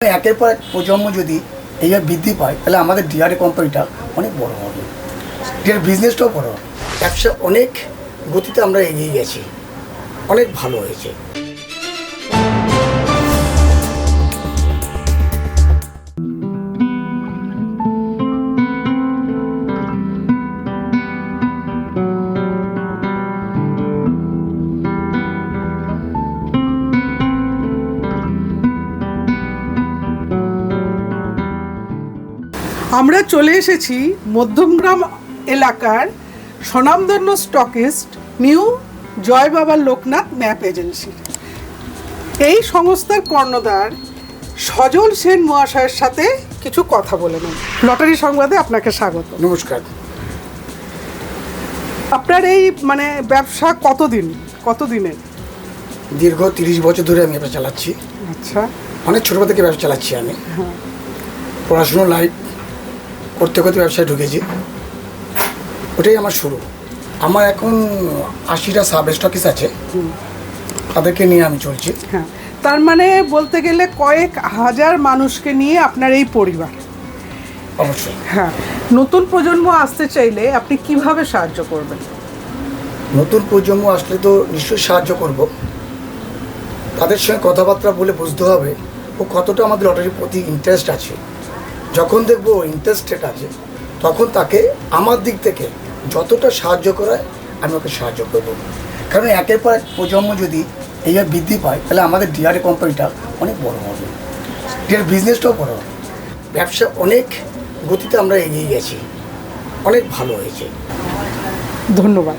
একের পর এক প্রজন্ম যদি এইভাবে বৃদ্ধি পায় তাহলে আমাদের ডিআরএ কোম্পানিটা অনেক বড় হবে, ডিআর বিজনেসটাও বড় হবে। ব্যবসা অনেক গতিতে আমরা এগিয়ে গেছি, অনেক ভালো হয়েছে। আমরা চলে এসেছি মধ্যমগ্রাম এলাকার স্বনামধন্য স্টকিস্ট নিউ জয় বাবা লোকনাথ ম্যাপ এজেন্সি। এই সংস্থার কর্ণধার সজল সেন মহাশয়ের সাথে কিছু কথা বলে নেব। লটারি সংবাদে আপনাকে স্বাগত। নমস্কার। আপনার এই ব্যবসা কতদিনের? দীর্ঘ 30 বছর ধরে আমি ব্যবসা চালাচ্ছি। আচ্ছা। অনেক ছোটবেলা থেকে ব্যবসা চালাচ্ছি আমি। পড়াশুনো লাইফ করতে করতে ব্যবসায় ঢুকেছি, ওটাই আমার শুরু। আমার এখন 80টা সাব স্টকিস আছে, তাদেরকে নিয়ে আমি চলছি। হ্যাঁ, তার মানে বলতে গেলে কয়েক হাজার মানুষকে নিয়ে আপনার এই পরিবার। অবশ্যই। হ্যাঁ, নতুন প্রজন্ম আসতে চাইলে আপনি কিভাবে সাহায্য করবেন? নতুন প্রজন্ম আসলে তো নিশ্চয়ই সাহায্য করব। তাদের সঙ্গে কথাবার্তা বলে বুঝতে হবে ও কতটা আমাদের লটারির প্রতি ইন্টারেস্ট আছে। যখন দেখবো ইন্টারেস্টেড আছে, তখন তাকে আমার দিক থেকে যতটা সাহায্য করায় আমি ওকে সাহায্য করব। কারণ একের পর এক প্রজন্ম যদি এইভাবে বৃদ্ধি পায় তাহলে আমাদের ডিআরএ কোম্পানিটা অনেক বড় হবে, ডিআর বিজনেসটাও বড় হবে। ব্যবসা অনেক গতিতে আমরা এগিয়ে গেছি, অনেক ভালো হয়েছে। ধন্যবাদ।